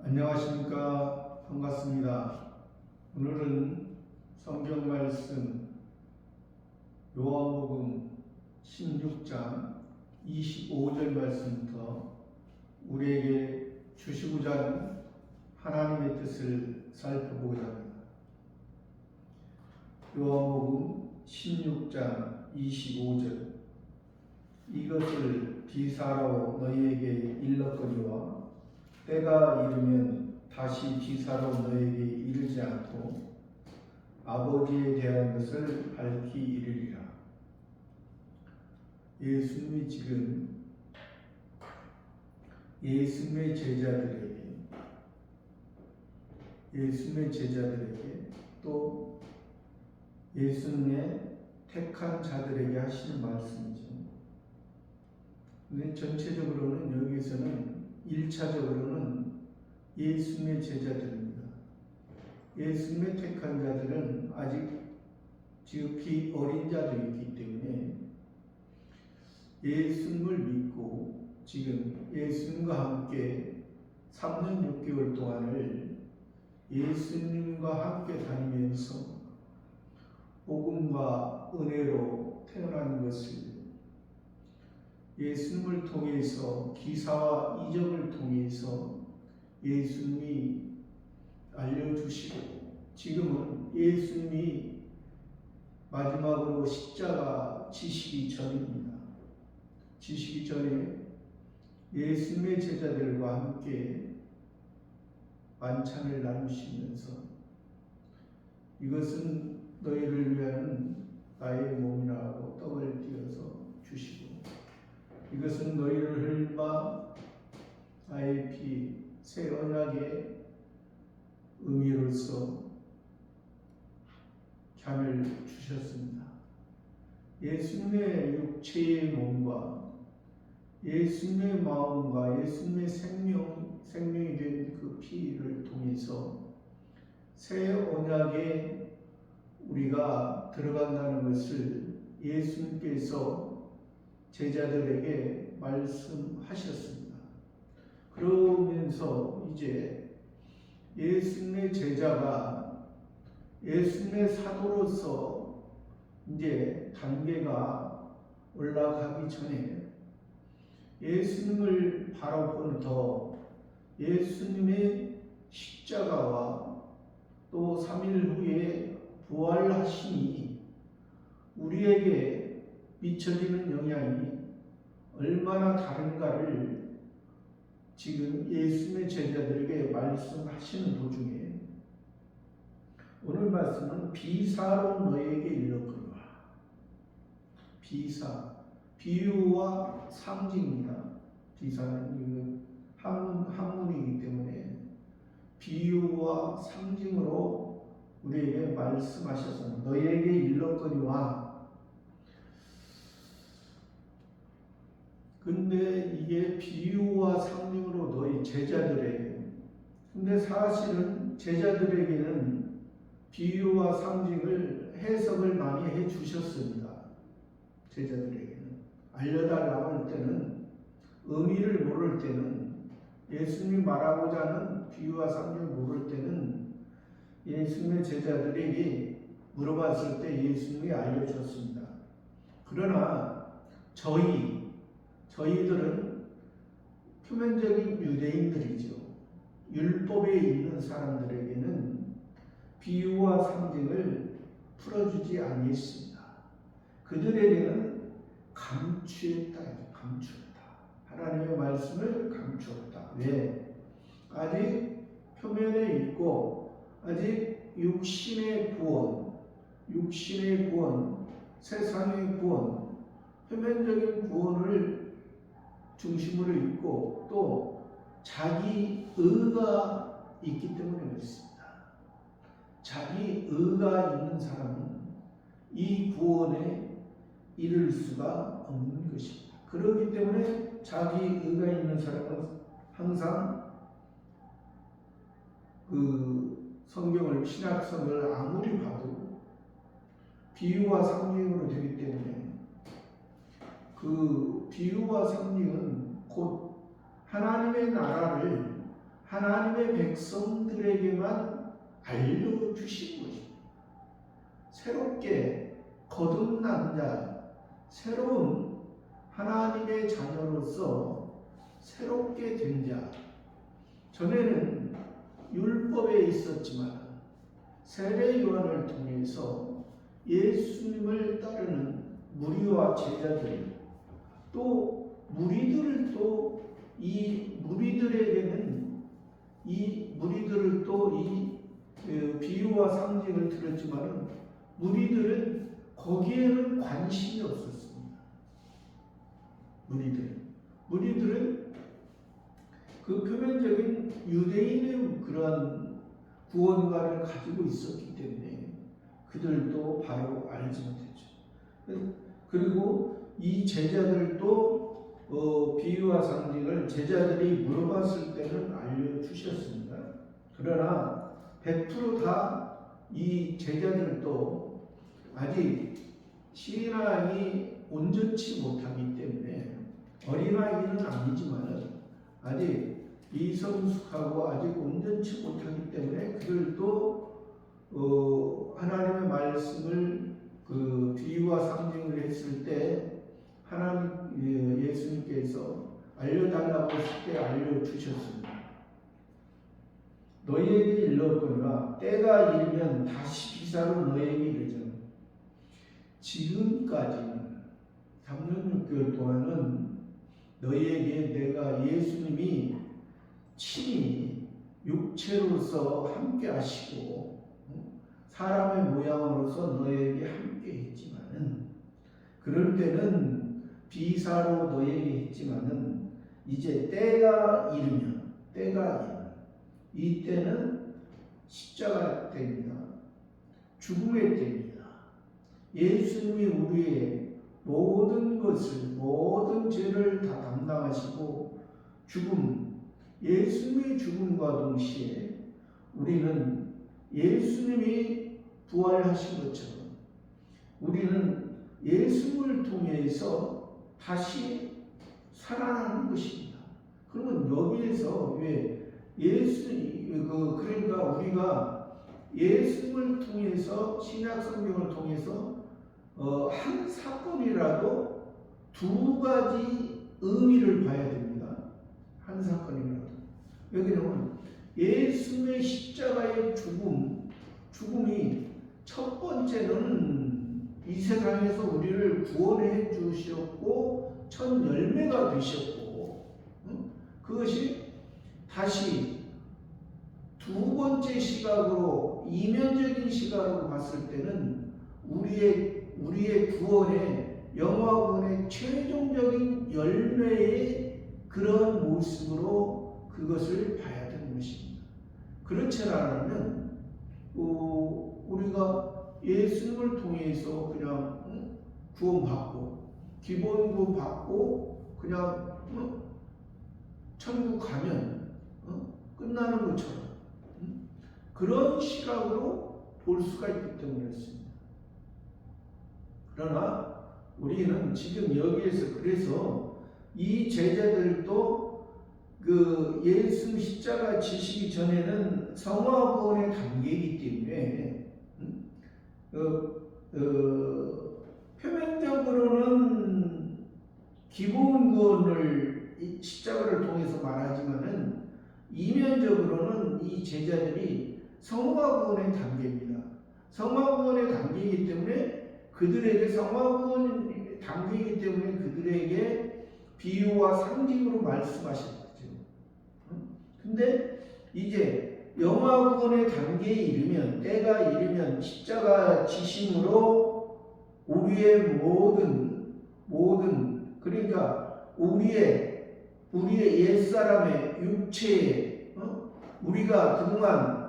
안녕하십니까. 반갑습니다. 오늘은 성경 말씀 요한복음 16장 25절 말씀부터 우리에게 주시고자 하는 하나님의 뜻을 살펴보고자 합니다. 요한복음 16장 25절 이것을 비사로 너희에게 일렀거니와 때가 이르면 다시 비사로 너에게 이르지 않고 아버지에 대한 것을 밝히 이르리라. 예수님이 지금 예수님의 제자들에게 또 예수님의 택한 자들에게 하시는 말씀이죠. 근데 전체적으로는 여기서는 1차적으로는 예수님의 제자들입니다. 예수님의 택한 자들은 아직 지극히 어린 자도 있기 때문에 예수님을 믿고 지금 예수님과 함께 3년 6개월 동안을 예수님과 함께 다니면서 복음과 은혜로 태어난 것을 예수님을 통해서 기사와 이적을 통해서 예수님이 알려주시고 지금은 예수님이 마지막으로 십자가 지시기 전입니다. 지시기 전에 예수님의 제자들과 함께 만찬을 나누시면서 이것은 너희를 위한 나의 몸이라고 떡을 띄어서 주시고 이것은 너희를 흘린 바 나의 피 새 언약의 의미로서 잔을 주셨습니다. 예수님의 육체의 몸과 예수님의 마음과 예수님의 생명이 된 그 피를 통해서 새 언약에 우리가 들어간다는 것을 예수님께서 제자들에게 말씀하셨습니다. 그러면서 이제 예수님의 제자가 예수님의 사도로서 이제 단계가 올라가기 전에 예수님을 바라보는 더 예수님의 십자가와 또 3일 후에 부활하심이 우리에게 미쳐지는 영향이 얼마나 다른가를 지금 예수님의 제자들에게 말씀하시는 도중에 오늘 말씀은 비사로 너에게 일렀거니와 비사, 비유와 상징입니다. 비사는 한문이기 때문에 비유와 상징으로 우리에게 말씀하셔서 너에게 일렀거니와 근데 이게 비유와 상징으로 너희 제자들에게 근데 사실은 제자들에게는 비유와 상징을 해석을 많이 해 주셨습니다. 제자들에게는 알려달라고 할 때는 의미를 모를 때는 예수님이 말하고자 하는 비유와 상징을 모를 때는 예수님의 제자들에게 물어봤을 때 예수님이 알려주셨습니다. 그러나 저희들은 표면적인 유대인들이죠. 율법에 있는 사람들에게는 비유와 상징을 풀어주지 않겠습니다. 그들에게는 감추었다. 하나님의 말씀을 감추었다. 왜? 아직 표면에 있고 아직 육신의 구원, 세상의 구원, 표면적인 구원을 중심으로 있고 또 자기 의가 있기 때문에 그렇습니다. 자기 의가 있는 사람은 이 구원에 이를 수가 없는 것입니다. 그렇기 때문에 자기 의가 있는 사람은 항상 그 성경을 신약 성경을 아무리 봐도 비유와 상징으로 되기 때문에 그 비유와 상징은 곧 하나님의 나라를 하나님의 백성들에게만 알려주신 것입니다. 새롭게 거듭난 자, 새로운 하나님의 자녀로서 새롭게 된 자. 전에는 율법에 있었지만 세례 요한을 통해서 예수님을 따르는 무리와 제자들, 또 무리들을 또 이 무리들에게는 이 무리들을 또 이 비유와 상징을 들었지만은 무리들은 거기에는 관심이 없었습니다. 무리들은 그 표면적인 유대인의 그러한 구원관을 가지고 있었기 때문에 그들도 바로 알지 못했죠. 그리고 이 제자들도 비유와 상징을 제자들이 물어봤을 때는 알려주셨습니다. 그러나 100% 다 이 제자들도 아직 신앙이 온전치 못하기 때문에, 어린아이는 아니지만 아직 미성숙하고 아직 온전치 못하기 때문에 그들도 하나님의 말씀을 그 비유와 상징을 했을 때 하나님 예수님께서 알려달라고 했을 때 알려주셨습니다. 너희에게 일렀거니와 때가 이르면 다시 비사로 너희에게 이르잖아. 지금까지는 3년 6개월 동안은 너희에게 내가 예수님이 친히 육체로서 함께 하시고 사람의 모양으로서 너희에게 함께 했지만은, 그럴 때는 비사로 너희에게 했지만은 이제 때가 이르면 이때는 십자가 때입니다. 죽음의 때입니다. 예수님이 우리의 모든 것을, 모든 죄를 다 담당하시고 예수님의 죽음과 동시에 우리는 예수님이 부활하신 것처럼 우리는 예수님을 통해서 다시 살아나는 것입니다. 그러면 여기에서 왜 그러니까 우리가 예수님을 통해서, 신약 성경을 통해서 한 사건이라도 두 가지 의미를 봐야 됩니다. 한 사건이라도. 여기는 예수님의 십자가의 죽음이 첫 번째는 이 세상에서 우리를 구원해 주셨고 첫 열매가 되셨고, 그것이 다시 두 번째 시각으로, 이면적인 시각으로 봤을 때는 우리의 구원의, 영화 구원의 최종적인 열매의 그런 모습으로 그것을 봐야 되는 것입니다. 그렇지 않으면 우리가 예수님을 통해서 그냥 구원받고 기본구 받고 그냥 천국 가면 끝나는 것처럼 그런 시각으로 볼 수가 있기 때문에 그렇습니다. 그러나 우리는 지금 여기에서, 그래서 이 제자들도 그 예수 십자가 지시기 전에는 성화 구원의 단계이기 때문에 표면적으로는 기본 구원을 십자가를 통해서 말하지만은 이면적으로는 이 제자들이 성화 구원의 단계입니다. 성화 구원의 단계이기 때문에 그들에게, 성화 구원의 단계이기 때문에 그들에게 비유와 상징으로 말씀하셨죠. 근데 이제 영화 구원의 단계에 이르면, 때가 이르면 십자가 지심으로 우리의 모든 그러니까 우리의 옛사람의 육체에 우리가 그동안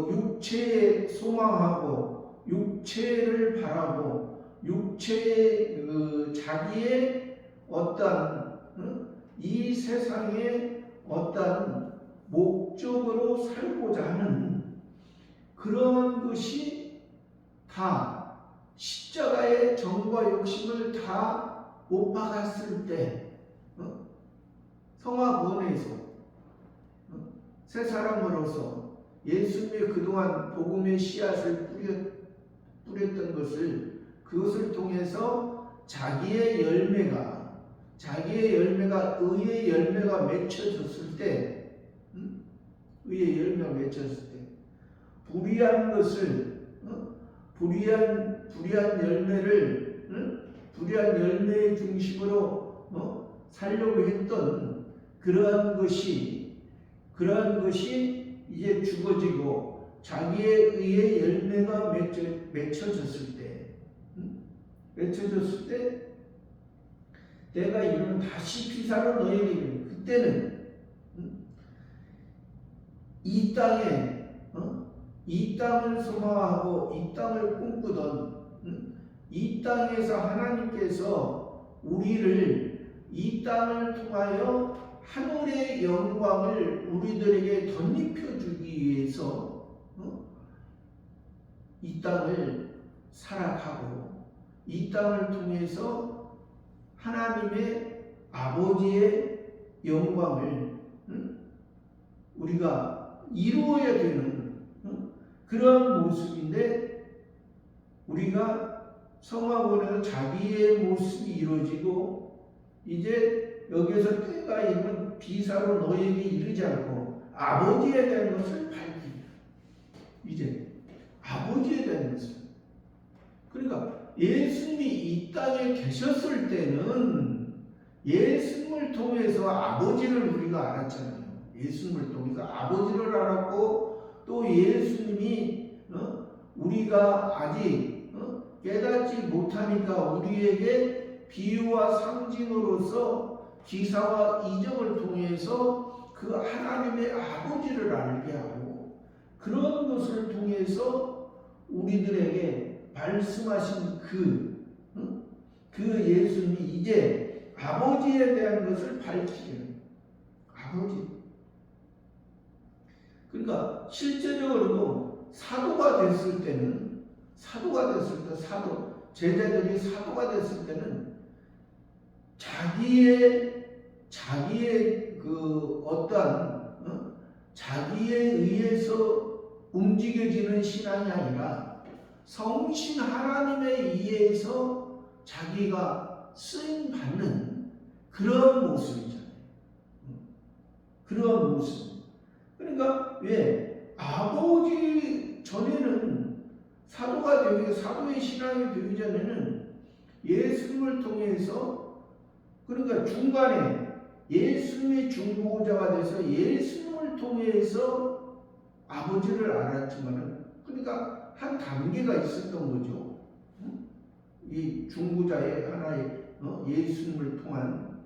육체에 소망하고 육체를 바라고 육체의 자기의 어떤 이 세상의 어떤 목적으로 살고자 하는 그런 것이 다 십자가의 정과 욕심을 다 못 박았을 때 성화 구원에서 새 사람으로서 예수님이 그동안 복음의 씨앗을 뿌렸던 것을 그것을 통해서 자기의 열매가 의의 열매가 맺혀졌을 때 의의 열매가 맺혔을 때 불의한 것을 불의한 열매의 중심으로 살려고 했던 그러한 것이 이제 죽어지고 자기의 의의 열매가 맺혀졌을 때 때가 이르면 다시 피사로 너에게 이르는 그때는 이 땅을 소망하고 이 땅을 꿈꾸던 이 땅에서 하나님께서 우리를 이 땅을 통하여 하늘의 영광을 우리들에게 덧입혀 주기 위해서 이 땅을 살아가고 이 땅을 통해서 하나님의 아버지의 영광을 우리가 이루어야 되는 그런 모습인데 우리가 성화권에서 자기의 모습이 이루어지고 이제 여기서 때가 이르면 비사로 너에게 이르지 않고 아버지에 대한 것을 밝히라. 이제 아버지에 대한 것을. 그러니까 예수님이 이 땅에 계셨을 때는 예수님을 통해서 아버지를 우리가 알았잖아요. 예수님을 통해서 아버지를 알았고 또 예수님이 우리가 아직 깨닫지 못하니까 우리에게 비유와 상징으로서 기사와 이적을 통해서 그 하나님의 아버지를 알게 하고 그런 것을 통해서 우리들에게 말씀하신 그 예수님이 이제 아버지에 대한 것을 밝히는 아버지. 그러니까 실제적으로도 사도가 됐을 때 제자들이 사도가 됐을 때는 자기의 그 어떠한 자기에 의해서 움직여지는 신앙이 아니라 성신 하나님에 의해서 자기가 쓰임 받는 그런 모습이잖아요. 그런 모습. 그러니까 왜 아버지 전에는 사도의 신앙이 되기 전에는 예수님을 통해서 그러니까 중간에 예수님의 중보자가 돼서 예수님을 통해서 아버지를 알았지만은 그러니까 한 단계가 있었던 거죠. 이 중보자의 하나의 예수님을 통한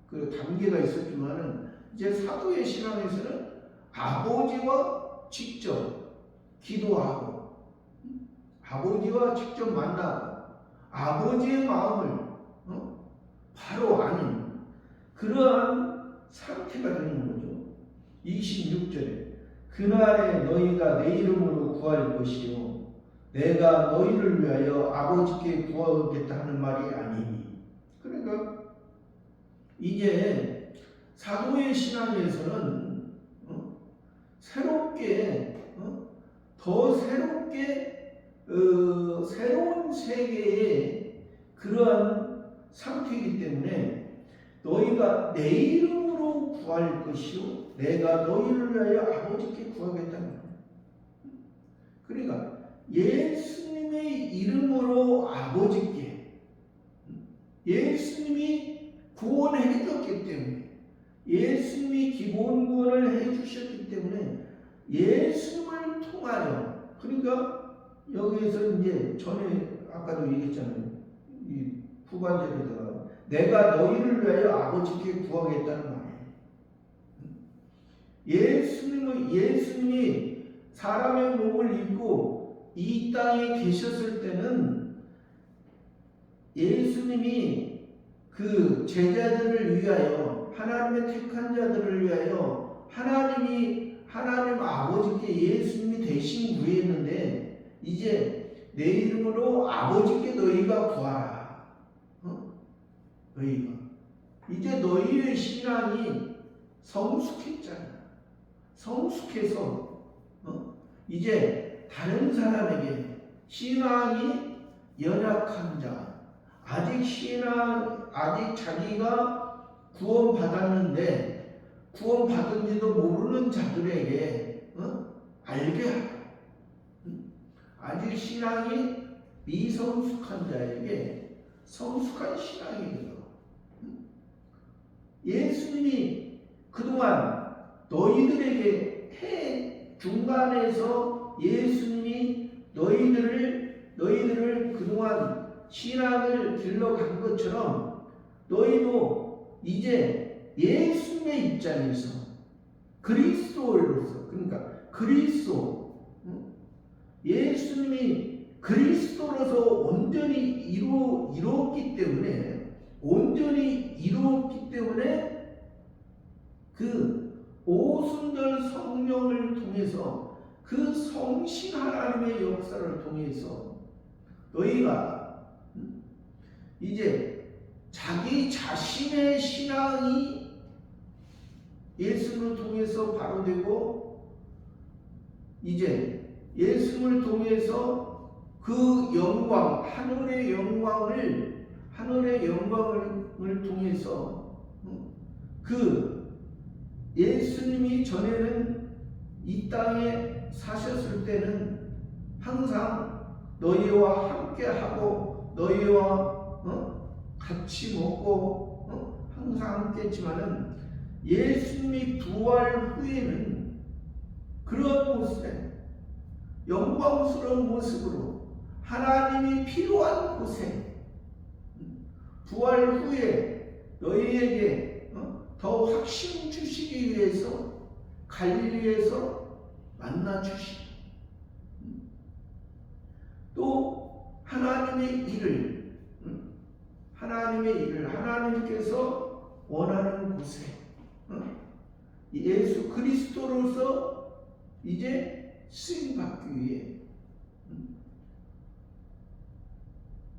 그 단계가 있었지만은 이제 사도의 신앙에서는 아버지와 직접 기도하고 아버지와 직접 만나고 아버지의 마음을 바로 아는 그러한 상태가 되는 거죠. 26절에 그날에 너희가 내 이름으로 구할 것이요 내가 너희를 위하여 아버지께 구하겠다 하는 말이 아니니. 그러니까 이제 사도의 신앙에서는 더 새롭게 새로운 세계의 그러한 상태이기 때문에 너희가 내 이름으로 구할 것이요 내가 너희를 위하여 아버지께 구하겠다는 거예요. 그러니까 예수님의 이름으로 아버지께 예수님이 구원해 줬기 때문에 예수님이 기본 구원을 해 주셨기 때문에 예수님을 통하여 그러니까 여기에서 이제 전에 아까도 얘기했잖아요. 이 후반절에다가 내가 너희를 위하여 아버지께 구하겠다는 말이에요. 예수님이 사람의 몸을 입고 이 땅에 계셨을 때는 예수님이 그 제자들을 위하여 하나님의 택한 자들을 위하여 하나님 아버지께 예수님이 대신 구했는데 이제 내 이름으로 아버지께 너희가 구하라. 너희가 이제 너희의 신앙이 성숙했잖아. 성숙해서 이제 다른 사람에게 신앙이 연약한 자, 아직 자기가 구원받았는데 구원받은지도 모르는 자들에게 알게 하라. 아직 신앙이 미성숙한 자에게 성숙한 신앙이 되도록. 예수님이 그동안 너희들에게 중간에서 예수님이 너희들을 그동안 신앙을 길러간 것처럼 너희도 이제 예수님의 입장에서 그리스도로서, 그러니까 예수님이 그리스도로서 온전히 이루었기 때문에 그 오순절 성령을 통해서 그 성신 하나님의 역사를 통해서 너희가 이제 자기 자신의 신앙이 예수를 통해서 바로되고 이제 예수를 통해서 그 영광, 하늘의 영광을 통해서 그 예수님이 전에는 이 땅에 사셨을 때는 항상 너희와 함께하고 너희와 같이 먹고 항상 함께했지만은 예수님이 부활 후에는 그런 모습에 영광스러운 모습으로 하나님이 필요한 곳에 부활 후에 너희에게 더 확신 주시기 위해서 갈릴리에서 만나 주시고 또 하나님의 일을 하나님께서 원하는 곳에 예수 그리스도로서 이제 쓰임받기 위해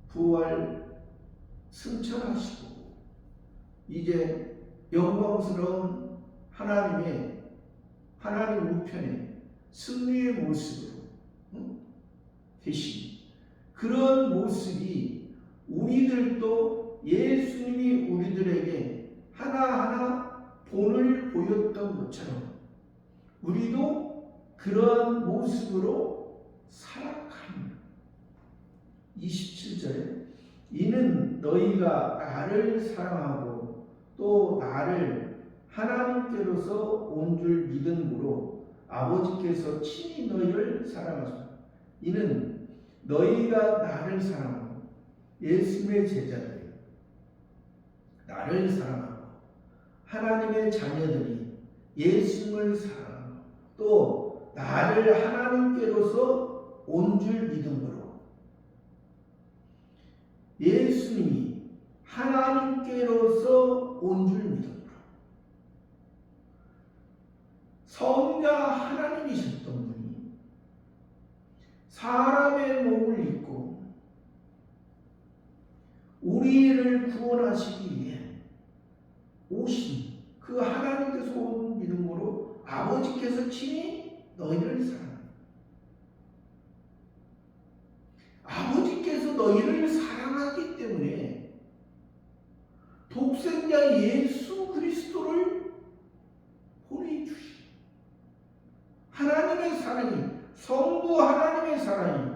부활 승천하시고 이제 영광스러운 하나님 우편에 승리의 모습으로 계신 그런 모습이 우리들도 예수님이 우리들에게 하나하나 본을 보였던 것처럼 우리도 그러한 모습으로 살아가는 27절에 이는 너희가 나를 사랑하고 또 나를 하나님께로서 온 줄 믿음으로 아버지께서 친히 너희를 사랑하소서. 이는 너희가 나를 사랑하고 예수님의 제자들이 나를 사랑하고 하나님의 자녀들이 예수님을 사랑하고 또 나를 하나님께로서 온 줄 믿음으로 예수님이 하나님께로서 온 줄 믿음으로 성자 하나님이셨던 분이 사람의 몸을 입고 우리를 구원하시기 위해 오신 그 하나님께서 온 믿음으로 아버지께서 친히 너희를 사랑합니다. 아버지께서 너희를 사랑하기 때문에 독생자 예수 그리스도를 보내주시. 하나님의 사랑이, 성부 하나님의 사랑이,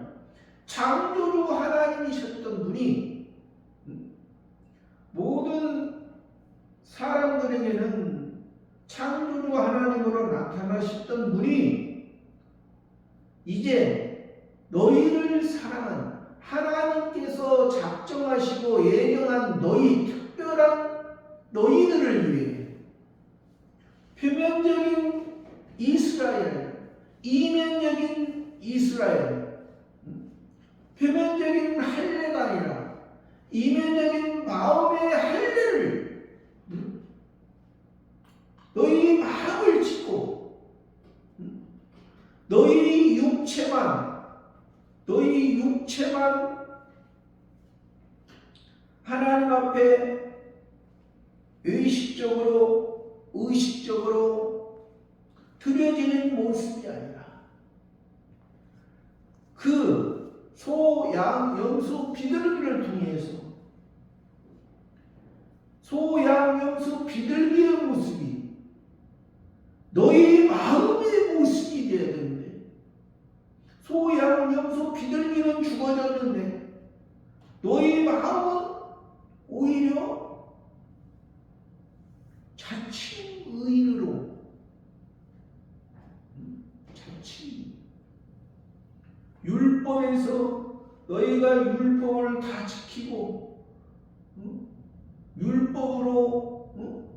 창조주 하나님이셨던 분이 모든 사람들에게는 창조주 하나님으로 나타나셨던 분이 이제 너희를 사랑한 하나님께서 작정하시고 예정한 특별한 너희들을 위해 표면적인 이스라엘, 이면적인 이스라엘, 표면적인 할례가 아니라 이면적인 마음의 할례를 너희 마음을 짓고 너희 육체만 하나님 앞에 의식적으로 드려지는 모습이 아니라 그 소, 양, 염소, 비둘기를 통해서 소, 양, 염소, 비둘기의 모습이 너희 마음의 모습이 되어야 되는데 소, 양, 염소, 비둘기는 죽어졌는데 너희 마음은 오히려 자칭 의로 자칭 율법에서 너희가 율법을 다 지키고 율법으로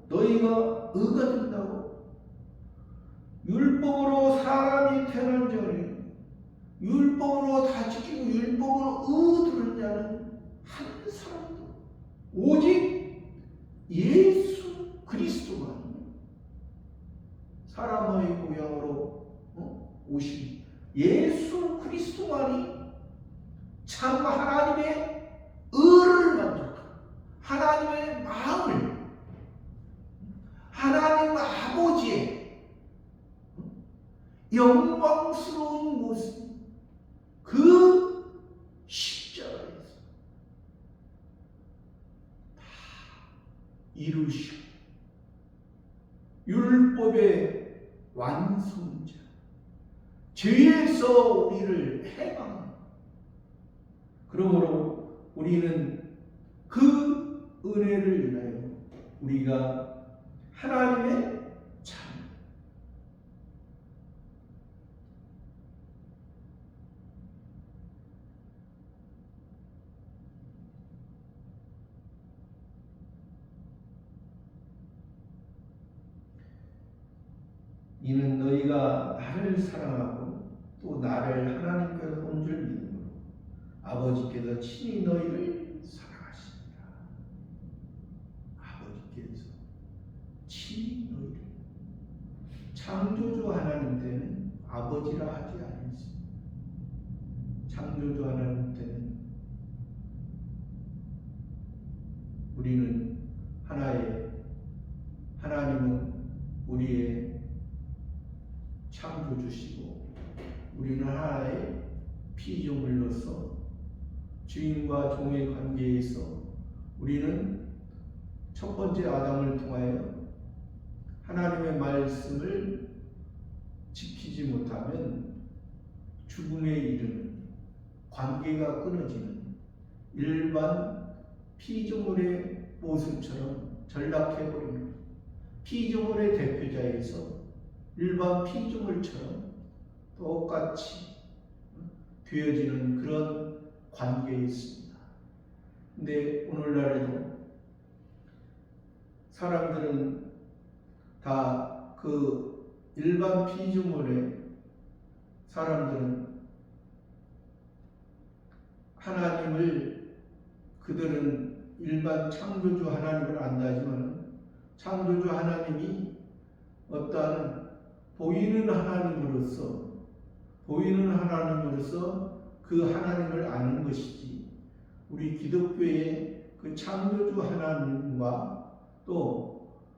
너희가 의가 된다고 율법으로 사람이 태어난 자를 율법으로 다 지키고 율법으로 의들은 자는 한 사람도 오직 예수 그리스도만 사람의 모양으로 오신 예수 그리스도만이 참 하나님의 의를 만족하고 하나님의 마음을 하나님 아버지의 영광스러운 모습 그 십자가에서 다 이루시고 율법의 완성자 죄에서 우리를 해방 그러므로 우리는 그 은혜를 인하여 우리가 하나님의 참 이는 너희가 나를 사랑하고 또 나를 하나님께서 온 줄 믿음으로 아버지께서 친히 너희를 사랑하십니다. 아버지께서 친히 너희를 창조주 하나님 때는 아버지라 하지 않았습니다. 창조주 하나님 때는 우리는 하나님은 우리의 창조주시고 우리는 하나의 피조물로서 주인과 종의 관계에서 우리는 첫 번째 아담을 통하여 하나님의 말씀을 지키지 못하면 죽음에 이르는 관계가 끊어지는 일반 피조물의 모습처럼 전락해버리는 피조물의 대표자에서 일반 피조물처럼 똑같이 되어지는 그런 관계에 있습니다. 근데 오늘날에도 사람들은 다 그 일반 피조물의 사람들은 하나님을 그들은 일반 창조주 하나님을 안다지만 창조주 하나님이 어떠한 보이는 하나님으로서 그 하나님을 아는 것이지 우리 기독교의 그 창조주 하나님과 또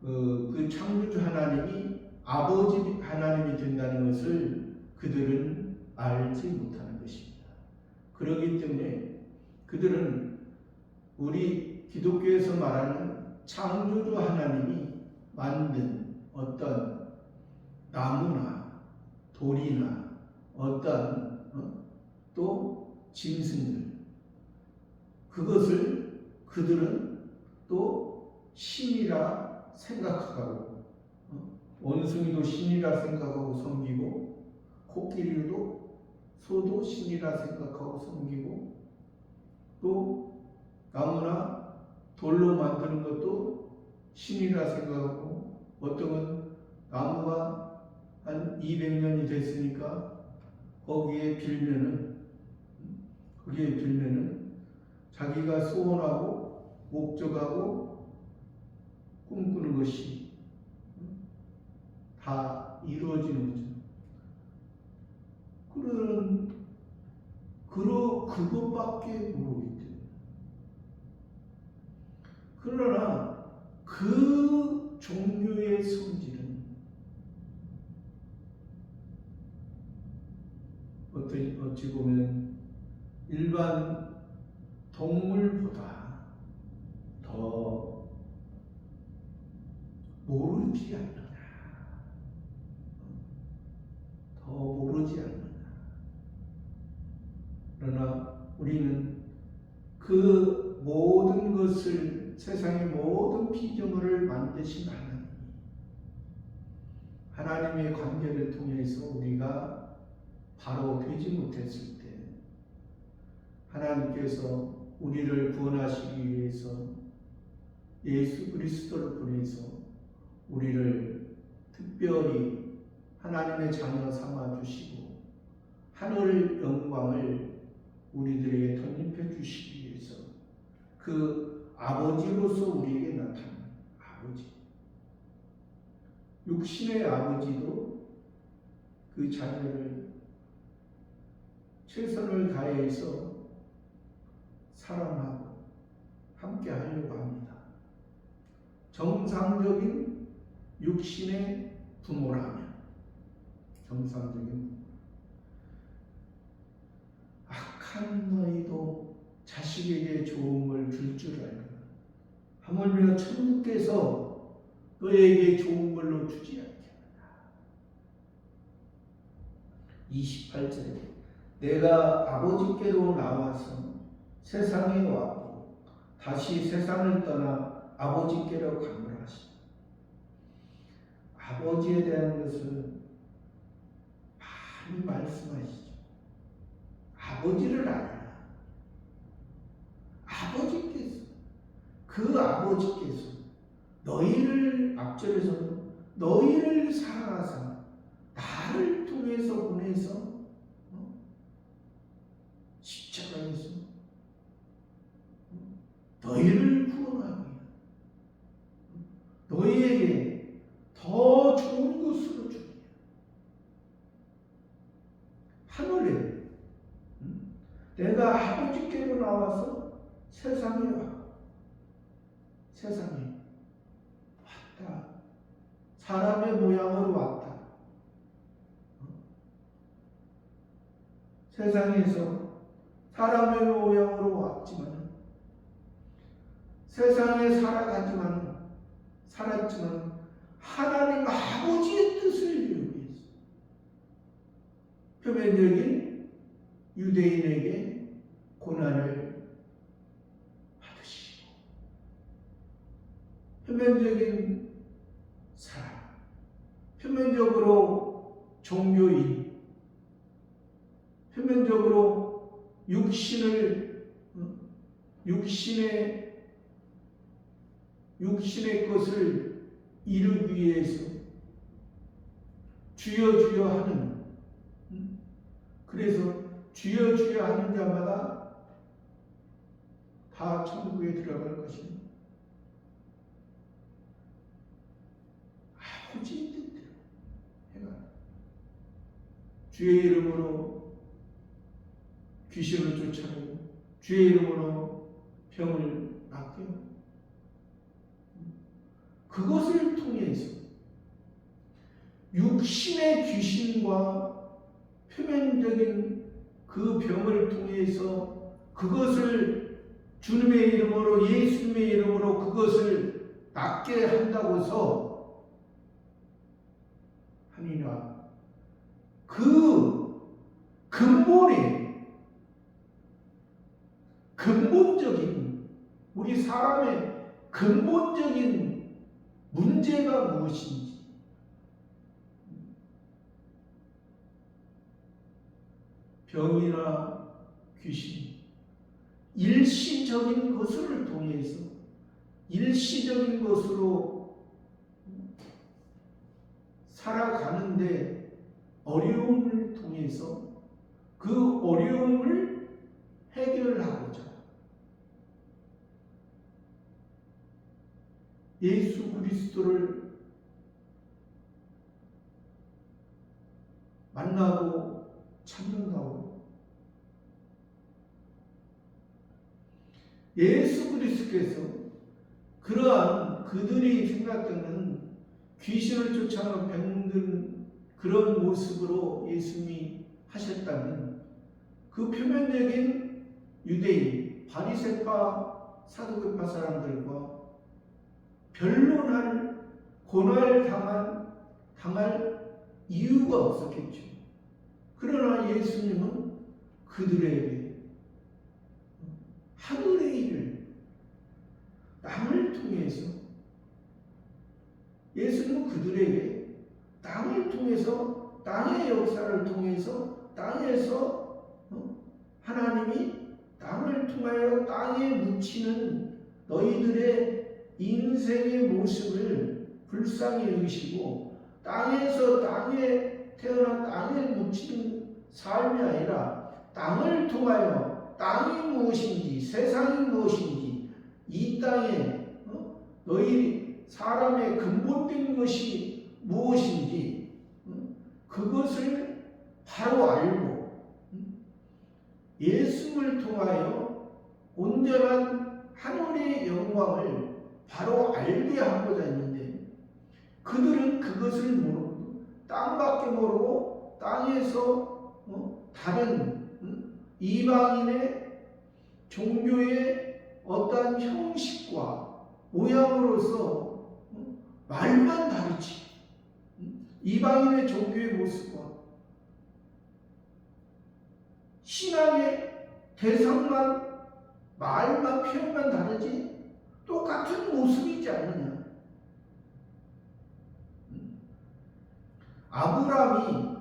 그 창조주 하나님이 아버지 하나님이 된다는 것을 그들은 알지 못하는 것입니다. 그렇기 때문에 그들은 우리 기독교에서 말하는 창조주 하나님이 만든 어떤 나무나 돌이나 어떤 또 짐승들 그것을 그들은 또 신이라 생각하고 원숭이도 신이라 생각하고 섬기고 코끼리도 소도 신이라 생각하고 섬기고 또 나무나 돌로 만드는 것도 신이라 생각하고 어떤 나무가 한 200년이 됐으니까 거기에 빌면은 자기가 소원하고 목적하고 꿈꾸는 것이 다 이루어지는 거죠. 그것밖에 모르기 때문에. 그러나 그 종교의 성질은 어찌 보면 일반 동물보다 더 모르지 않느냐, 더 모르지 않느냐. 그러나 우리는 그 모든 것을, 세상의 모든 피조물을 만드신 하나님의 관계를 통해서 우리가 바로 되지 못했을 때 하나님께서 우리를 구원하시기 위해서 예수 그리스도를 보내서 우리를 특별히 하나님의 자녀 삼아 주시고 하늘 영광을 우리들에게 덧입혀 주시기 위해서 그 아버지로서 우리에게 나타난 아버지, 육신의 아버지도 그 자녀를 최선을 다해서 사랑하고 함께 하려고 합니다. 정상적인 육신의 부모라면, 정상적인 악한 너희도 자식에게 좋은 걸 줄 줄 알거나 하물며 천국께서 너에게 좋은 걸로 주지 않겠느냐. 28절에 내가 아버지께로 나와서 세상에 왔고 다시 세상을 떠나 아버지께로 가노라 하시니, 아버지에 대한 것은 많이 말씀하시죠. 아버지를 알라. 아버지께서, 그 아버지께서 너희를, 앞절에서는 너희를 사랑하사 나를 통해서 보내서 십자가에서 너희를 구원하기 위해 너희에게 더 좋은 것으로 주기 위해 하늘에 내가 아버지께로 나와서 세상에 왔다. 사람의 모양으로 왔다. 세상에서 사람의 모양으로 왔지만, 세상에 살았지만 하나님 아버지의 뜻을 이루기 위해서 표면적인 유대인에게 고난을 받으시고, 표면적인 사람, 표면적으로 종교인, 표면적으로 육신의 것을 이루기 위해서 주여 주여 하는, 그래서 주여 주여 하는 자마다 다 천국에 들어갈 것입니다. 아버지의 뜻대로 해가, 주의 이름으로 귀신을 쫓아내고 주의 이름으로 병을 낫게, 그것을 통해서 육신의 귀신과 표면적인 그 병을 통해서 그것을 주님의 이름으로, 예수님의 이름으로 그것을 낫게 한다고서 하니라. 그 근본적인, 우리 사람의 근본적인 문제가 무엇인지, 병이나 귀신, 일시적인 것을 통해서, 일시적인 것으로 살아가는데 어려움을 통해서 그 어려움을 해결하고자 예수 그리스도를 만나고 찾는다고, 예수 그리스도께서 그러한 그들이 생각하는 귀신을 쫓아가는 병든 그런 모습으로 예수님이 하셨다면 그 표면적인 유대인, 바리새파, 사두개파 사람들과 변론할 고난을 당할 이유가 없었겠죠. 그러나 예수님은 그들에게 하늘의 일을 땅을 통해서, 예수님은 그들에게 땅을 통해서, 땅의 역사를 통해서, 땅에서 하나님이 땅을 통하여 땅에 묻히는 너희들의 인생의 모습을 불쌍히 여기시고, 땅에서 땅에 태어난 땅에 묻히는 삶이 아니라 땅을 통하여 땅이 무엇인지, 세상이 무엇인지, 이 땅에 너희 사람의 근본된 것이 무엇인지 그것을 바로 알고 예수를 통하여 온전한 하늘의 영광을 바로 알게 하고자 했는데, 그들은 그것을 모르고 땅밖에 모르고 땅에서 다른 이방인의 종교의 어떠한 형식과 모양으로서 말만 다르지, 이방인의 종교의 모습과 신앙의 대상만, 말만, 표현만 다르지 똑같은 모습이지 않느냐. 아브라함이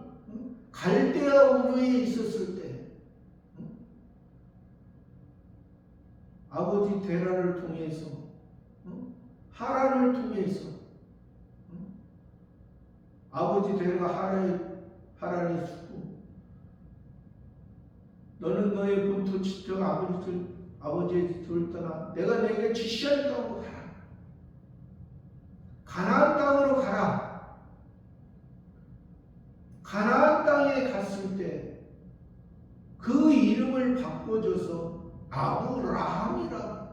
갈대아 우르에 있었을 때 아버지 데라를 통해서, 하란을 통해서, 아버지 데라가 하란에 죽고, 너는 너의 본토 지정 아버지의 집을 떠나 내가 내게 지시할 땅으로 가라, 가나안 땅으로 가라. 가나안 땅에 갔을 때 그 이름을 바꿔줘서 아브라함이라.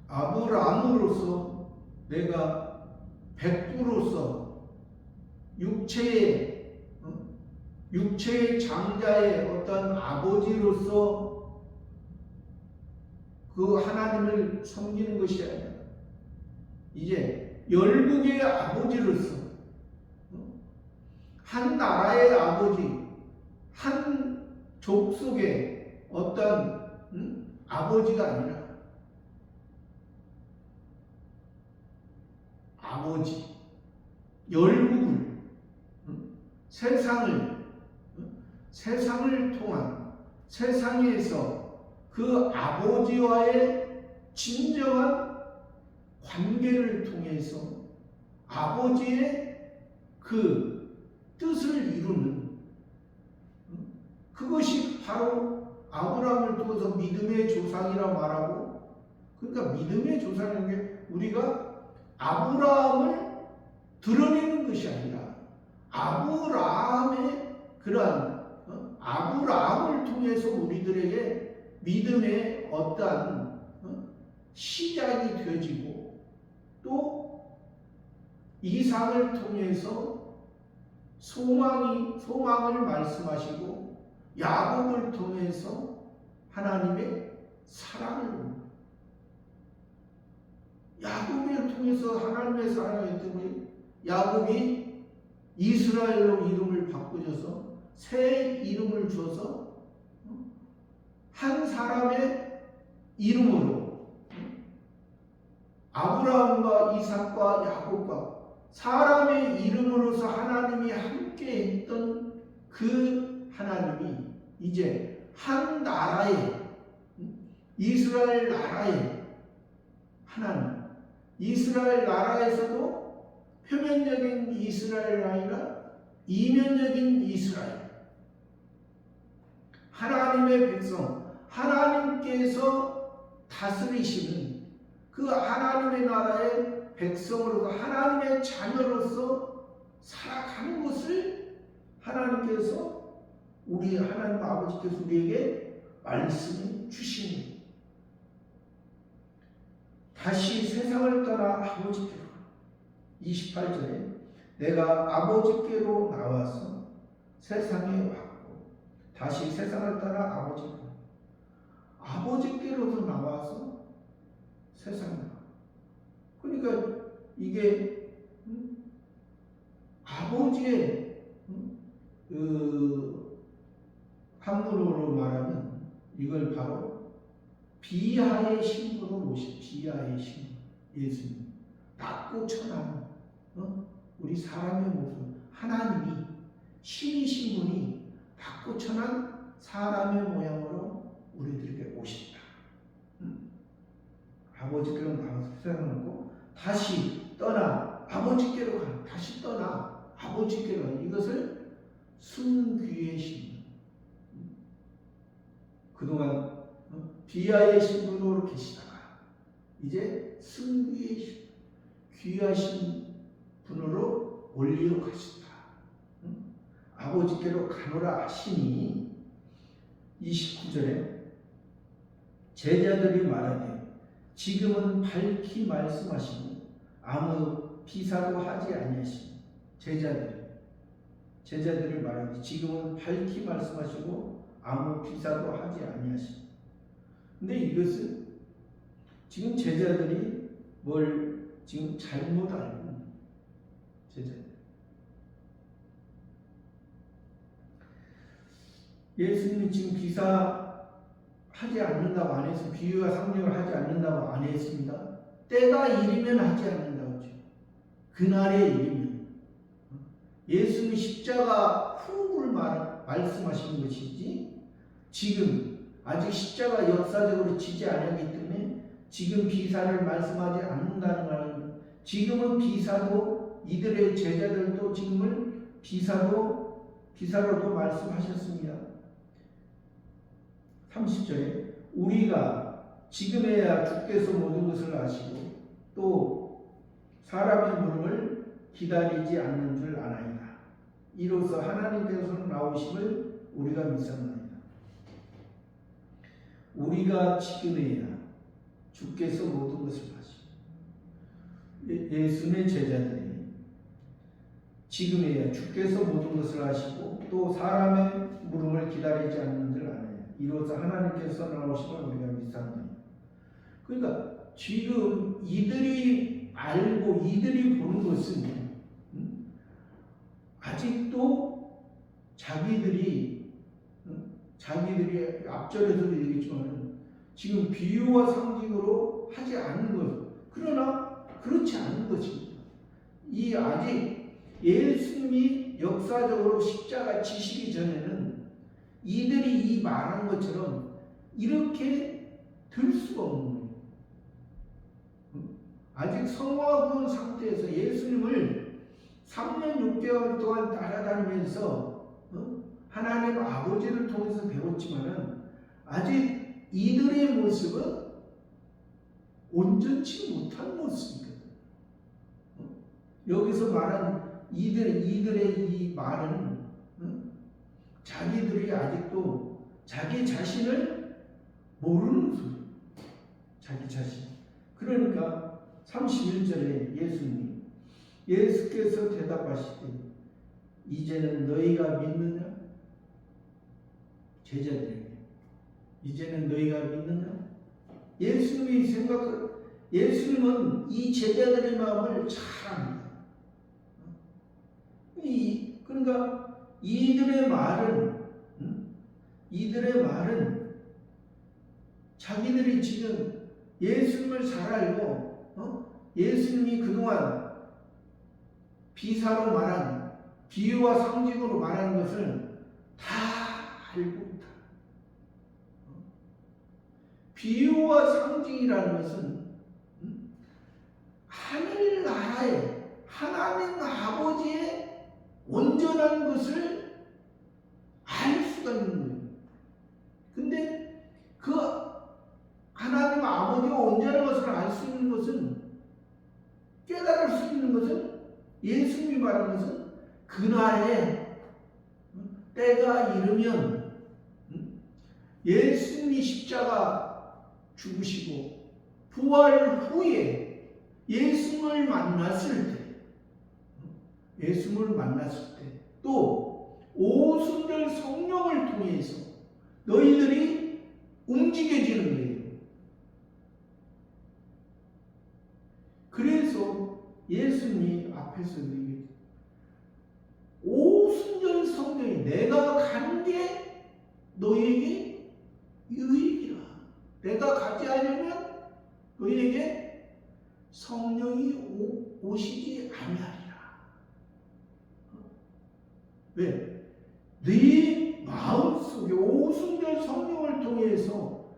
아브라함으로서 내가 백부로서 육체의 장자의 어떤 아버지로서 그 하나님을 섬기는 것이 아니라 이제 열국의 아버지로서, 한 나라의 아버지, 한 족속의 어떤 아버지가 아니라 아버지, 열국을, 세상을 통한, 세상에서 그 아버지와의 진정한 관계를 통해서 아버지의 그 뜻을 이루는, 그것이 바로 아브라함을 두어서 믿음의 조상이라 말하고, 그러니까 믿음의 조상이라는 게 우리가 아브라함을 드러내는 것이 아니라 아브라함의 그러한 아브라함을 통해서 우리들에게 믿음의 어떠한 시작이 되어지고, 또 이삭을 통해서 소망을 말씀하시고, 야곱을 통해서 하나님의 사랑을, 야곱을 통해서 하나님의 사랑을 때문에 야곱이 이스라엘로 이름을 바꾸셔서 새 이름을 줘서 한 사람의 이름으로 아브라함과 이삭과 야곱과 사람의 이름으로서 하나님이 함께 했던 그 하나님이 이제 한 나라의, 이스라엘 나라의 하나님, 이스라엘 나라에서도 표면적인 이스라엘이 아니라 이면적인 이스라엘, 하나님의 백성, 하나님께서 다스리시는 그 하나님의 나라의 백성으로서, 하나님의 자녀로서 살아가는 것을 하나님께서, 우리 하나님 아버지께서 우리에게 말씀해 주시니, 다시 세상을 떠나 아버지께로, 28절에 내가 아버지께로 나와서 세상에 왔고 다시 세상을 떠나 아버지께로서 나와서 세상에 왔고. 그러니까 이게 아버지의 한문으로 말하면 이걸 바로 비하의 신분으로 모신 비하의 신분. 예수님 낮고 천한 우리 사람의 모습, 하나님이 신이신 분이 낮고 천한 사람의 모양으로 우리들에게 오신다. 아버지께로 나와서 세상을 왔고 다시 떠나 아버지께로 가. 다시 떠나 아버지께로. 이것을 순귀의 신분. 그동안 비하의 신분으로 계시다가 이제 순귀의 신분, 귀하신 분으로 올리러 가신다. 아버지께로 가노라 하시니 29절에 제자들이 말하되 지금은 밝히 말씀하시고 아무 비사도 하지 아니하시니. 제자들이 말하되 지금은 밝히 말씀하시고 아무 비사도 하지 아니하시니. 근데 이것은 지금 제자들이 뭘 지금 잘못 알고 제자들. 예수님이 지금 비사하지 않는다고 안 했어요. 비유와 상징을 하지 않는다고 안 했습니다. 때가 이르면 하지 않는다고 했죠. 그날에 이르면. 예수님이 십자가 후를 말씀하시는 것이지 지금 아직 십자가 역사적으로 지지 않았기 때문에 지금 비사를 말씀하지 않는다는 말입니다. 지금은 비사도 이들의 제자들도 지금은 비사로도 말씀하셨습니다. 30절에 우리가 지금에야 주께서 모든 것을 아시고 또 사람의 물음을 기다리지 않는 줄 아나이다. 이로써 하나님께서 나오심을 우리가 믿사옵나이다. 우리가 지금에야 주께서 모든 것을 아시고. 예수님의 제자들이 지금에야 주께서 모든 것을 아시고 또 사람의 물음을 기다리지 않는 줄 아나이다. 이로써 하나님께서 나오심을 우리가 믿사옵나이다. 그러니까 지금 이들이 알고 이들이 보는 것은 아직도 자기들이 앞절에서도 얘기했지만 지금 비유와 상징으로 하지 않는 것. 그러나 그렇지 않은 것입니다. 이 아직 예수님이 역사적으로 십자가 지시기 전에는 이들이 이 말한 것처럼 이렇게 들 수가 없는 거예요. 아직 성화군 상태에서 예수님을 3년 6개월 동안 따라다니면서 하나님 아버지를 통해서 배웠지만은 아직 이들의 모습은 온전치 못한 모습이거든. 여기서 말한 이들의 이 말은 자기들이 아직도 자기 자신을 모르는 소리. 자기 자신. 그러니까 31절에 예수께서 대답하시되 이제는 너희가 믿느냐? 제자들에게 이제는 너희가 믿느냐? 예수님은 이 제자들의 마음을 잘 압니다. 그러니까 이들의 말은 자기들이 지금 예수님을 잘 알고 예수님이 그동안 비사로 말한 비유와 상징으로 말하는 것을 다 알고 있다. 비유와 상징이라는 것은 하늘나라의 하나님 아버지의 온전한 것을 알 수가 있는 거예요. 근데 그 하나님 아버지의 온전한 것을 알 수 있는 것은, 깨달을 수 있는 것은, 예수님이 말하는 것은 그날에 때가 이르면 예수님이 십자가 죽으시고 부활 후에 예수님을 만났을 때 예수님을 만났을 때, 또 오순절 성령을 통해서 너희들이 움직여지는 거예요. 그래서 예수님이 앞에서 얘기했죠. 오순절 성령이 내가 간 게 너희에게 유익이라. 내가 가지 않으면 너희에게 성령이 오시지 아니하리라. 왜? 네 마음속에 오순절 성령을 통해서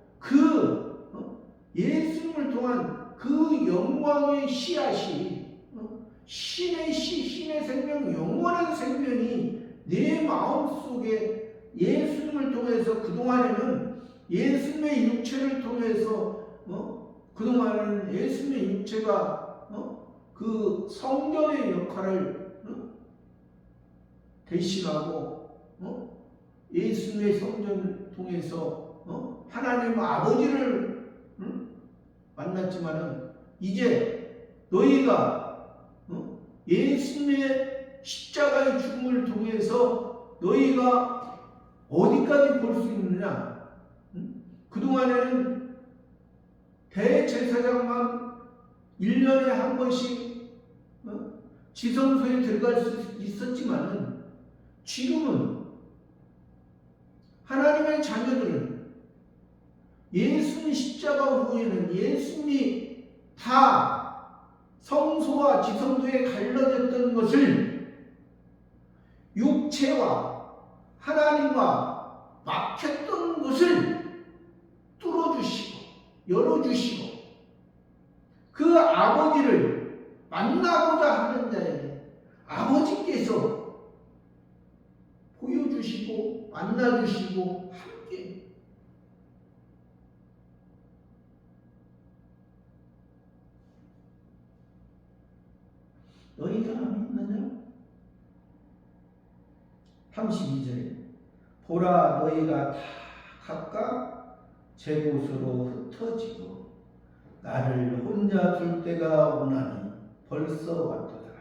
예수님을 통한 그 영광의 씨앗이 신의 씨, 신의 생명, 영원한 생명이 내 마음속에 예수님을 통해서 그동안에는 예수님의 육체를 통해서 그동안은 예수님의 육체가 그 성전의 역할을 대신하고 예수님의 성전을 통해서 하나님 아버지를 만났지만은 이제 너희가 예수님의 십자가의 죽음을 통해서 너희가 어디까지 볼 수 있느냐? 그동안에는 대제사장만 1년에 한 번씩 지성소에 들어갈 수 있었지만은 지금은 하나님의 자녀들은 예수님 십자가 후에는 예수님이 다 성소와 지성소에 갈라졌던 것을 육체와 하나님과 막혔던 것을 뚫어주시고 열어주시고 그 아버지를 만나고자 하는 자에게 아버지께서 보여주시고 만나주시고 함께 너희가 믿느냐? 32절에 보라 너희가 다 각각 제 곳으로 흩어지고 나를 혼자 둘 때가 오나니 벌써 왔도다.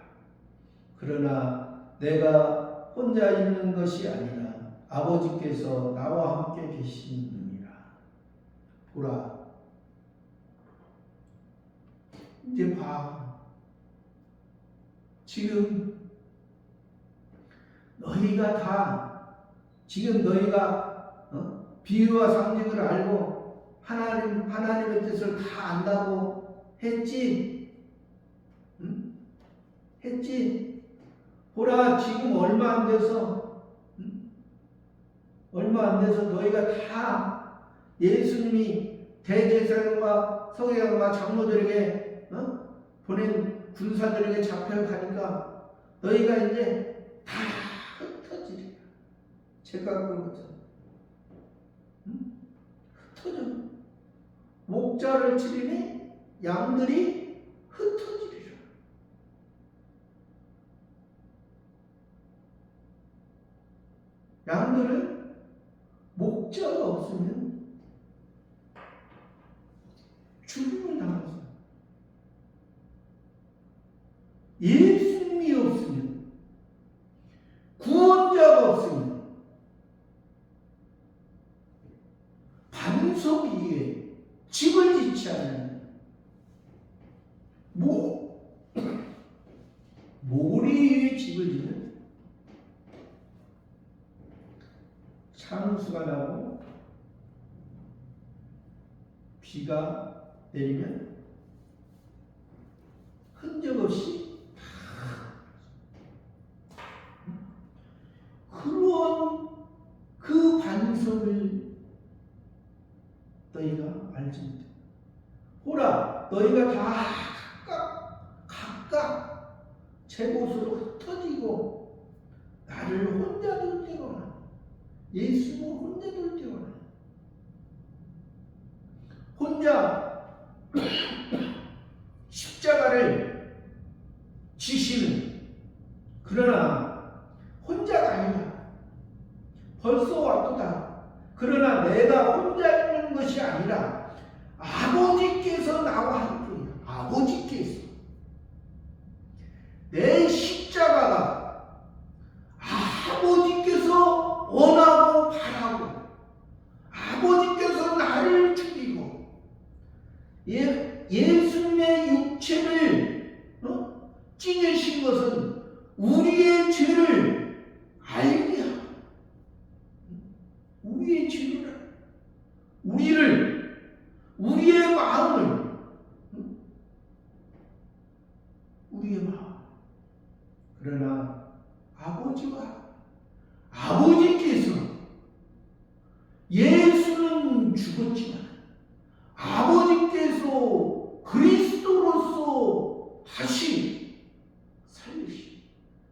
그러나 내가 혼자 있는 것이 아니라 아버지께서 나와 함께 계시느니라. 보라 이제 봐. 지금 너희가 비유와 상징을 알고 하나님의 뜻을 다 안다고 했지? 했지? 보라 지금 얼마 안 돼서 너희가 다 예수님이 대제사장과 서기관과 장로들에게 보낸 군사들에게 잡혀가니까 너희가 이제 다 흩어지리라. 제가 그런 거죠. 흩어져. 목자를 치리니 양들이 흩어지리라. 양들은 목자가 없으면 죽음을 당하죠. 예수님이 없으면, 구원자가 없으면 반석 위에 집을 짓지 않으면 모래 위에 집을 짓는 창수가 나고 비가 내리면 흔적 없이 그런 그 반석을 너희가 알지 못해. 보라, 너희가 다 각각 제 곳으로 흩어지고 나를 혼자 둘 때거나 예수를 혼자 둘 때거나 혼자 십자가를 지시는, 그러나 혼자가 아니야. 벌써 왔도다. 그러나 내가 혼자 있는 것이 아니라 아버지께서 나와 함께, 아버지께서 내 십자가가 우리의 마음. 그러나 아버지께서 예수는 죽었지만 아버지께서 그리스도로서 다시 살리시.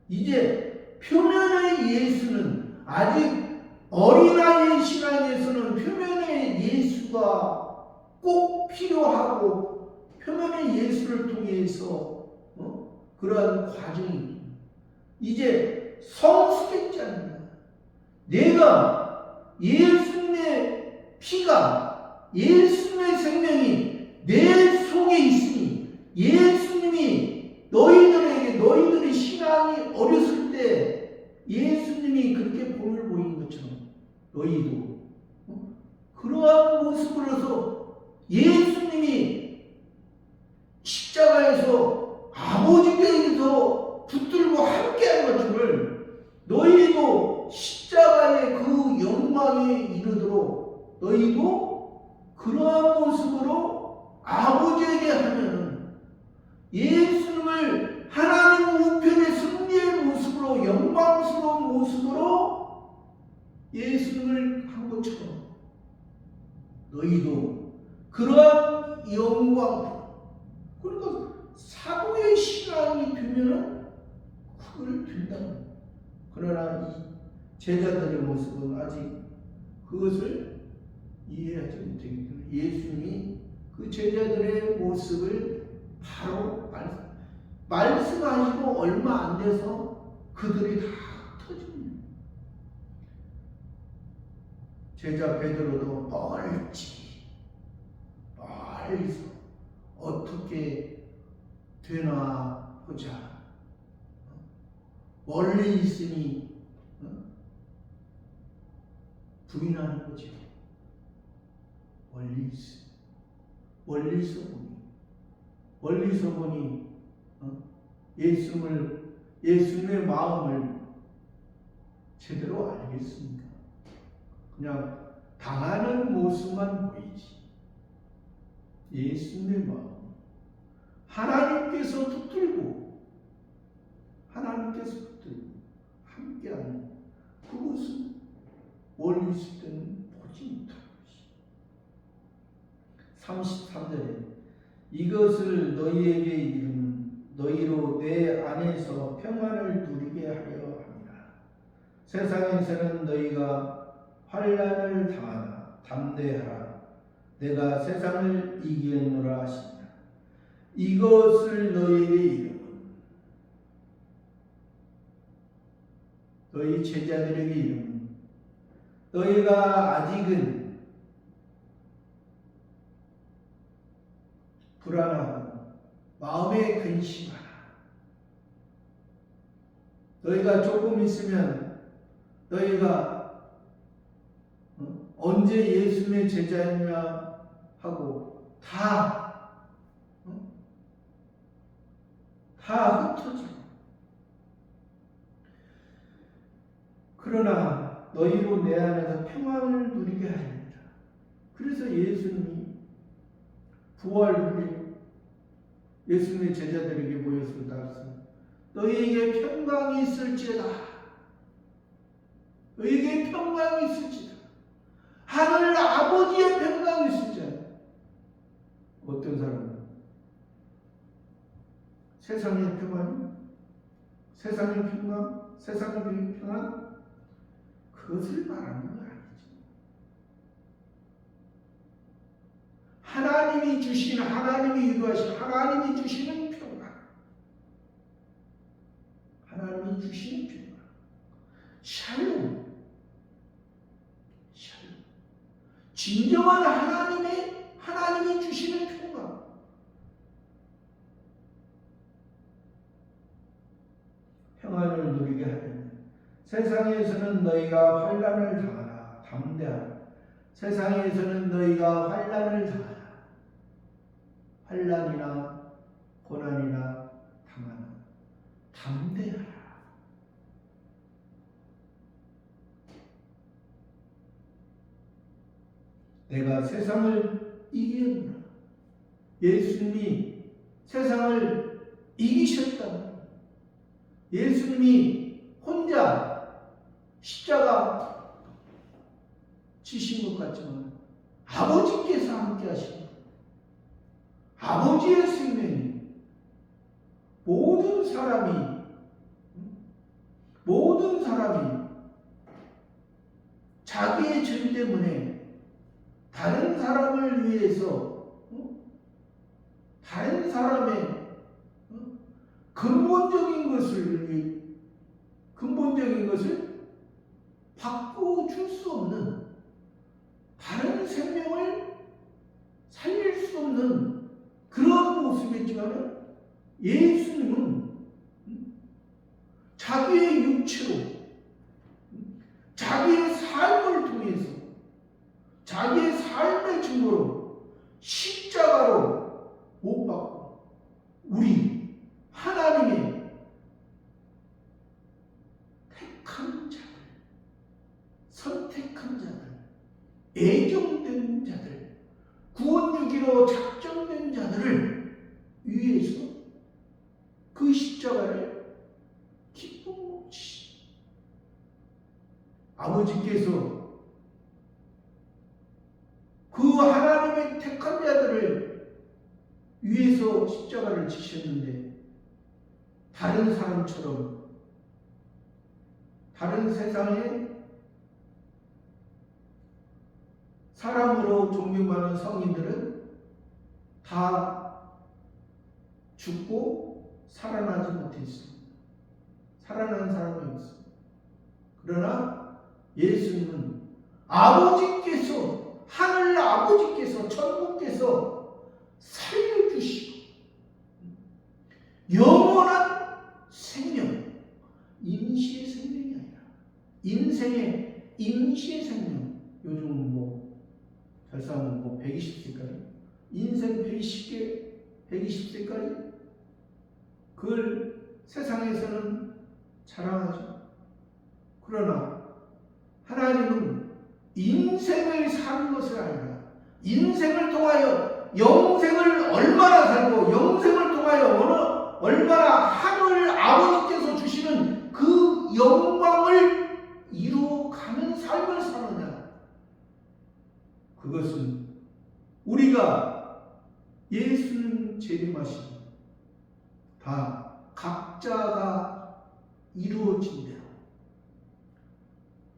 이제 표면의 예수는 아직 어린아이의 신앙에서는 표면의 예수가 꼭 필요하고 표면의 예수를 통해서 그러한 과정이 이제 성숙했지 않느냐. 내가 예수님의 피가 예수님의 생명이 내 속에 있으니 예수님이 너희들의 신앙이 어렸을 때 예수님이 그렇게 본을 보인 것처럼 너희도 그러한 모습으로서 예수님이 십자가에서 아버지께서 붙들고 함께한 것을 너희도 십자가의 그 영광에 이르도록 너희도 그러한 모습으로 아버지에게 하면 예수님을 하나님 우편의 승리의 모습으로 영광스러운 모습으로 예수님을 한 것처럼 너희도 그러한 영광 그러니까 사도의 신앙이 되면은 그걸 된다. 그러나 이 제자들의 모습은 아직 그것을 이해하지 못하기 때문에 예수님이 그 제자들의 모습을 바로 말씀하시고 얼마 안 돼서 그들이 다 터집니다. 제자 베드로도 멀리서 어떻게 되나 보자. 멀리 있으니 부인하는 거죠. 멀리서 보니 예수님의 마음을 제대로 알겠습니까? 그냥 당하는 모습만 보이지. 예수님의 마음, 하나님께서 붙들고 함께하는 그것은 멀리 있을 때는 보지 못하는 것이. 33절에 이것을 너희에게 이르면 너희로 내 안에서 평안을 누리게 하려 함이라. 세상에서는 너희가 환난을 당하나 담대하라. 내가 세상을 이기었노라 하시니라. 이것을 너희에게 이르면 너희 제자들에게 이르면 너희가 아직은 불안하고 마음에 근심하라. 너희가 조금 있으면 너희가 언제 예수님의 제자냐 하고 다 흩어지고 그러나 너희로 내 안에서 평안을 누리게 하리라. 그래서 예수님이 부활 후에 예수님의 제자들에게 보였을 때 너희에게 평강이 있을지어다. 너희에게 평강이 있을지어다. 하늘 아버지의 평강이 있을지어다. 어떤 사람은 세상의 평안, 세상의 평안 그것을 말하는 건 아니죠. 하나님이 유도하신 하나님이 주시는 평안, 샬롬. 진정한 하나님이 주시는 평안. 평안을 누리게 하려면 세상에서는 너희가 환난을 당하나 담대하라. 세상에서는 너희가 환난을 당하나 환난이나 고난이나 당하나 담대하라. 내가 세상을 이기었노라. 예수님이 세상을 이기셨다. 예수님이 혼자 십자가 지신 것 같지만 아버지께서 함께 하시고 아버지의 생명이 모든 사람이 자기의 죄 때문에 다른 사람을 위해서 다른 사람의 근본적인 것을 바꿔줄 수 없는, 다른 생명을 살릴 수 없는 그런 모습이지만 예수님은 자기의 육체로 자기의 삶을 통해서 자기의 삶의 증거로 십자가로 못 박고 우리 하나님의 택한 자들, 선택한 자들, 애정된 자들, 구원 주기로 작정된 자들을 위해서 그 십자가를 기쁨으로 지시 아버지께서 그 하나님의 택한 자들을 위해서 십자가를 지셨는데 다른 사람처럼 다른 세상에 사람으로 존경받는 성인들은 다 죽고 살아나지 못했습니다. 살아난 사람이 없습니다. 그러나 예수님은 아버지께서, 하늘 아버지께서, 천국께서 살려주시고 영원한 생명, 임시의 생명이 아니라 인생의 임시의 생명, 요즘은 잘 싸우면 120세까지, 인생 120세까지 그걸 세상에서는 자랑하죠. 그러나 하나님은 인생을 사는 것이 아니라 인생을 통하여 영생을 얼마나 살고 영생을 통하여 얼마나 하늘 아버지께서 주시는 그 영광을 이루어가는 삶을 사느냐, 그것은 우리가 예수님 재림하신 다 각자가 이루어진 대로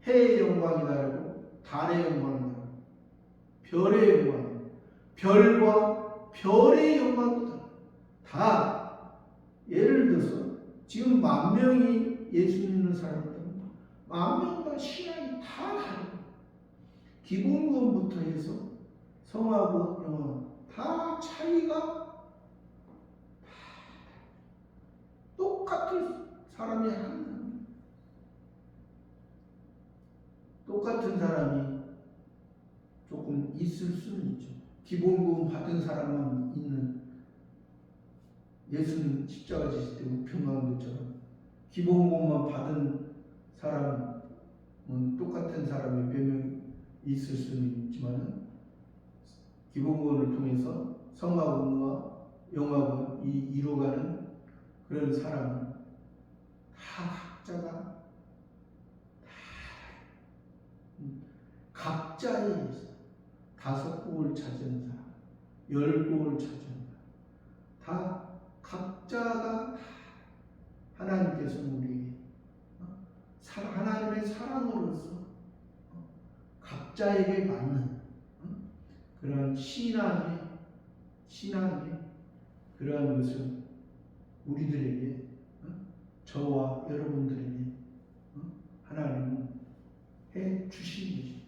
해의 영광이 다르고 달의 영광이 다르고 별의 영광, 별과 별의 영광도 다 예를 들어서 지금 10,000명이 예수 믿는 사람들은 10,000명과 신앙이 다 다르고 기본권부터 해서 성하고 영화 다 차이가 다 똑같은 사람이 하는 똑같은 사람이 조금 있을 수는 있죠. 기본권 받은 사람만 있는, 예수님 십자가 지실 때 우편한 것처럼 기본권만 받은 사람은 똑같은 사람이 몇 명 있을 수는 있지만 기본권을 통해서 성화권과 영화권이 이루어가는 그런 사람은 다 각자가 각자의 5곡을 찾은 사람, 10곡을 찾은 사람, 다 각자가 하나님께서는 우리에게 하나님의 사랑으로서 각자에게 맞는 그런 신앙의 그러한 것을 우리들에게, 저와 여러분들에게 하나님은 해 주신 것입니다.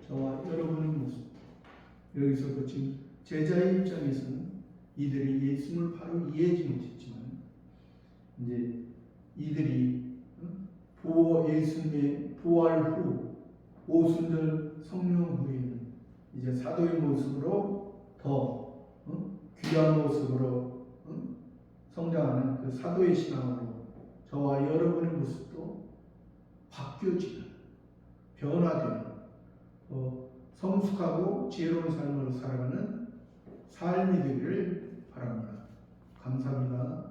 저와 여러분의 모습, 여기서 지금 제자의 입장에서는 이들이 예수님을 바로 이해하지 못했지만 이제 이들이 예수님의 부활 후 오순절 성령 후에는 이제 사도의 모습으로 더 귀한 모습으로 성장하는 그 사도의 신앙으로 저와 여러분의 모습도 바뀌어지는, 변화되는, 성숙하고 지혜로운 삶으로 살아가는 삶이 되기를 바랍니다. 감사합니다.